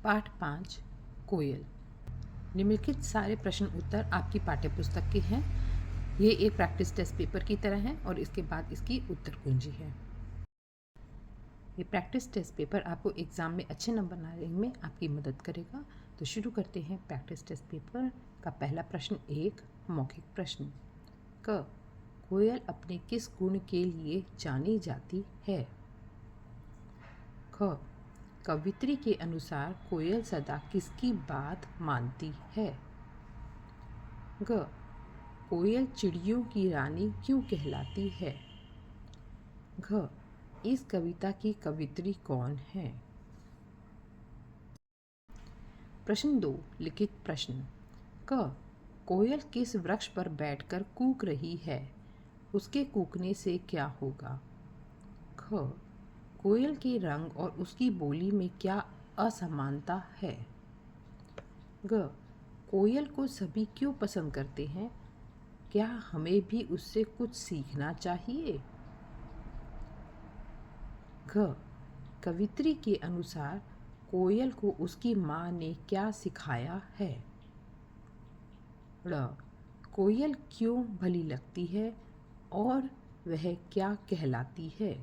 पाठ 5 कोयल। निम्नलिखित सारे प्रश्न उत्तर आपकी पाठ्यपुस्तक के हैं। ये एक प्रैक्टिस टेस्ट पेपर की तरह है और इसके बाद इसकी उत्तर कुंजी है। ये प्रैक्टिस टेस्ट पेपर आपको एग्ज़ाम में अच्छे नंबर लाने में आपकी मदद करेगा। तो शुरू करते हैं प्रैक्टिस टेस्ट पेपर का पहला प्रश्न। एक मौखिक प्रश्न। क कोयल अपने किस गुण के लिए जानी जाती है? ख कवित्री के अनुसार कोयल सदा किसकी बात मानती है? ग कोयल चिड़ियों की रानी क्यों कहलाती है? घ इस कविता की कवित्री कौन है? प्रश्न 2 लिखित प्रश्न। क कोयल किस वृक्ष पर बैठकर कूक रही है? उसके कूकने से क्या होगा? ख कोयल के रंग और उसकी बोली में क्या असमानता है? ग कोयल को सभी क्यों पसंद करते हैं? क्या हमें भी उससे कुछ सीखना चाहिए? घ कवित्री के अनुसार कोयल को उसकी माँ ने क्या सिखाया है? ड़ कोयल क्यों भली लगती है और वह क्या कहलाती है?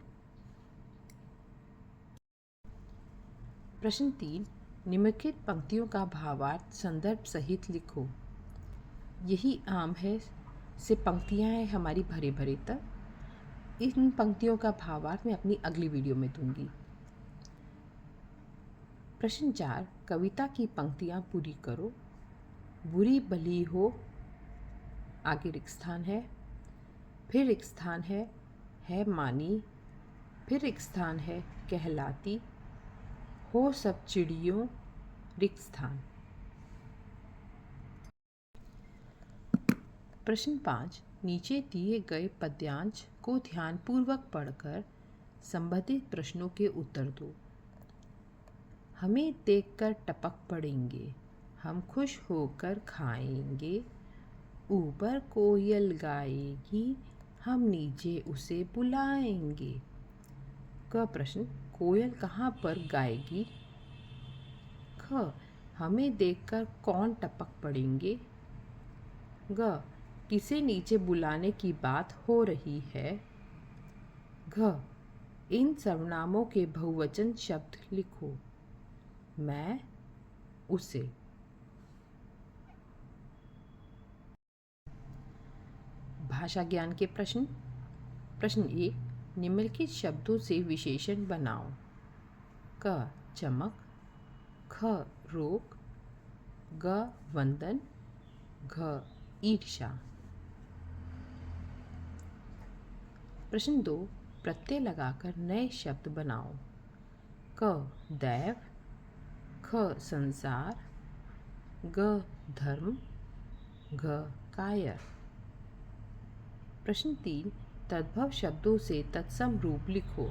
प्रश्न 3 निम्नलिखित पंक्तियों का भावार्थ संदर्भ सहित लिखो। यही आम है से पंक्तियां हैं हमारी भरे भरे तक। इन पंक्तियों का भावार्थ मैं अपनी अगली वीडियो में दूंगी। प्रश्न 4 कविता की पंक्तियां पूरी करो। बुरी भली हो, आगे रिक्त स्थान है, फिर रिक्त स्थान है मानी, फिर रिक्त स्थान है कहलाती, हो सब चिड़ियों, रिक्त स्थान। प्रश्न 5 नीचे दिए गए पद्यांश को ध्यानपूर्वक पढ़कर संबंधित प्रश्नों के उत्तर दो। हमें देखकर टपक पड़ेंगे, हम खुश होकर खाएंगे, ऊपर कोयल गाएगी, हम नीचे उसे बुलाएंगे। क प्रश्न कोयल कहाँ पर गाएगी? ख हमें देखकर कौन टपक पड़ेंगे? ग किसे नीचे बुलाने की बात हो रही है? घ इन सर्वनामों के बहुवचन शब्द लिखो। मैं, उसे। भाषा ज्ञान के प्रश्न। प्रश्न 1 निम्नलिखित शब्दों से विशेषण बनाओ। क चमक, ख रोक, ग वंदन, घ ईर्ष्या। प्रश्न 2 प्रत्यय लगाकर नए शब्द बनाओ। क दैव, ख संसार, ग धर्म, घ कायर। प्रश्न 3 तद्भव शब्दों से तत्सम रूप लिखो।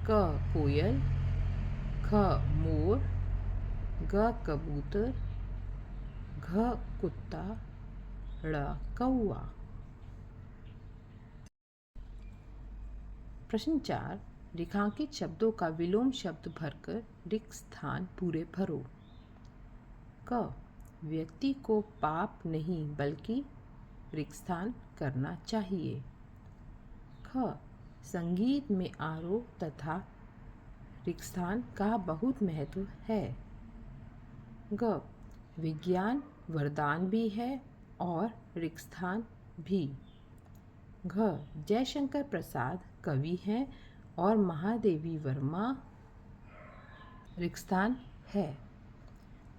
क कोयल, ख मोर, ग कबूतर, घ कुत्ता, ड़ कौआ। प्रश्न 4 रेखांकित शब्दों का विलोम शब्द भरकर रिक्त स्थान पूरे भरो। क व्यक्ति को पाप नहीं बल्कि रिक्त स्थान करना चाहिए। ख संगीत में आरोह तथा रिक्त स्थान का बहुत महत्व है। ग विज्ञान वरदान भी है और रिक्त स्थान भी। घ जयशंकर प्रसाद कवि हैं और महादेवी वर्मा रिक्त स्थान है।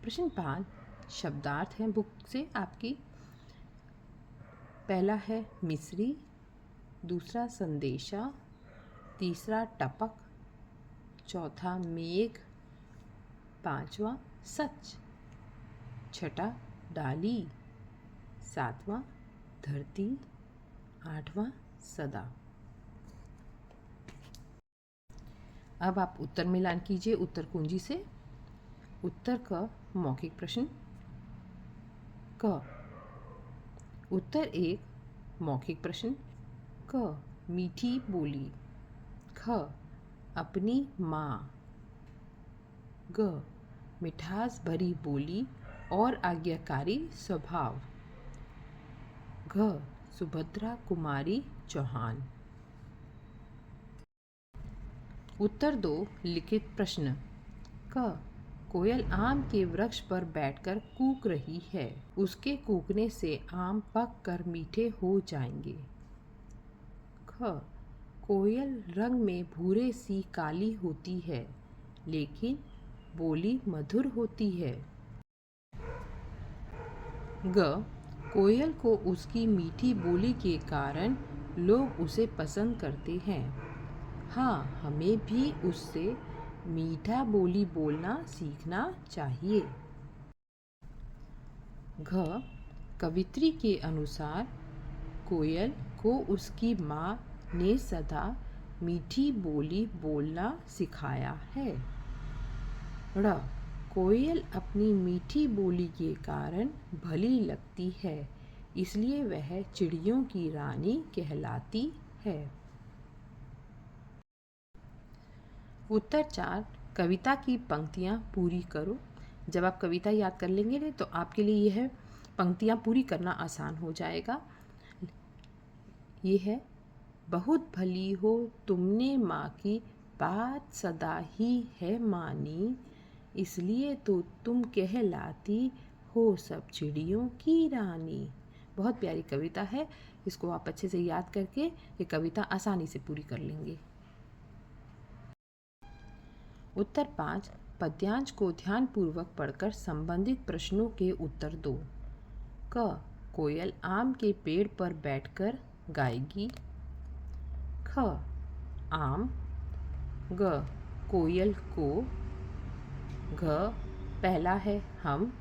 प्रश्न 5 शब्दार्थ हैं बुक से आपकी। पहला है मिस्री, दूसरा संदेशा, तीसरा टपक, चौथा मेघ, पांचवा सच, छठा डाली, सातवां धरती, आठवां सदा। अब आप उत्तर मिलान कीजिए उत्तर कुंजी से। उत्तर क मौखिक प्रश्न। क उत्तर 1 मौखिक प्रश्न। क मीठी बोली। ख अपनी माँ। ग मिठास भरी बोली और आज्ञाकारी स्वभाव। घ सुभद्रा कुमारी चौहान। उत्तर 2 लिखित प्रश्न। क कोयल आम के वृक्ष पर बैठकर कूक रही है। उसके कूकने से आम पक कर मीठे हो जाएंगे। ख कोयल रंग में भूरे सी काली होती है, लेकिन बोली मधुर होती है। ग कोयल को उसकी मीठी बोली के कारण लोग उसे पसंद करते हैं। हाँ, हमें भी उससे मीठा बोली बोलना सीखना चाहिए। घ कवित्री के अनुसार कोयल को उसकी माँ ने सदा मीठी बोली बोलना सिखाया है। ड़ कोयल अपनी मीठी बोली के कारण भली लगती है, इसलिए वह चिड़ियों की रानी कहलाती है। उत्तर 4 कविता की पंक्तियाँ पूरी करो। जब आप कविता याद कर लेंगे तो आपके लिए यह पंक्तियाँ पूरी करना आसान हो जाएगा। ये है, बहुत भली हो तुमने माँ की बात सदा ही है मानी, इसलिए तो तुम कहलाती हो सब चिड़ियों की रानी। बहुत प्यारी कविता है, इसको आप अच्छे से याद करके ये कविता आसानी से पूरी कर लेंगे। उत्तर 5 पद्यांश को ध्यानपूर्वक पढ़कर संबंधित प्रश्नों के उत्तर दो। क कोयल आम के पेड़ पर बैठकर गाएगी। ख आम। ग कोयल को। घ पहला है हम,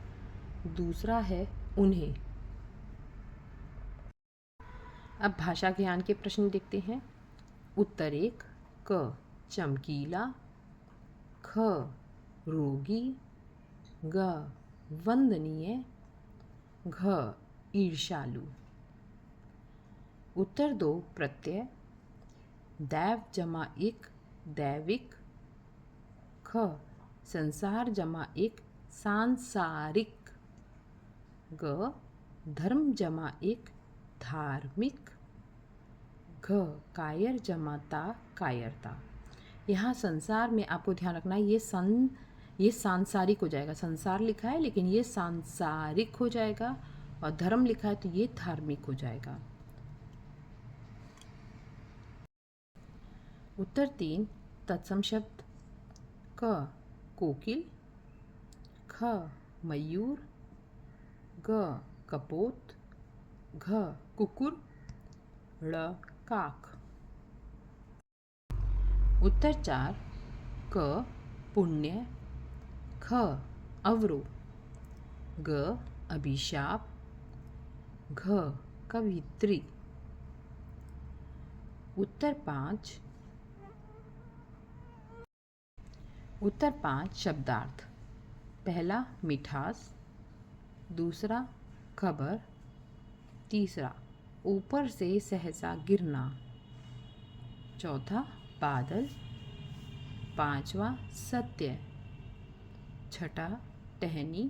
दूसरा है उन्हें। अब भाषा ज्ञान के प्रश्न देखते हैं। उत्तर 1 क चमकीला। ख रोगी। ग वंदनीय। घ ईर्ष्यालु। उत्तर 2 प्रत्यय। दैव जमा एक दैविक। ख संसार जमा एक सांसारिक। ग धर्म जमा एक धार्मिक। घ कायर जमा ता कायरता। यहाँ संसार में आपको ध्यान रखना है, ये सांसारिक हो जाएगा। संसार लिखा है लेकिन ये सांसारिक हो जाएगा, और धर्म लिखा है तो ये धार्मिक हो जाएगा। उत्तर 3 तत्सम शब्द। क कोकिल। ख मयूर। ग कपोत। घ कुकुर। ड़ काक। उत्तर 4 क पुण्य। ख अवरोह। ग अभिशाप। घ कवित्री। उत्तर 5 शब्दार्थ। पहला मिठास। दूसरा खबर। तीसरा ऊपर से सहसा गिरना। चौथा बादल। पांचवा सत्य। छठा टहनी।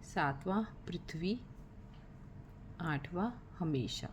सातवां पृथ्वी। आठवां हमेशा।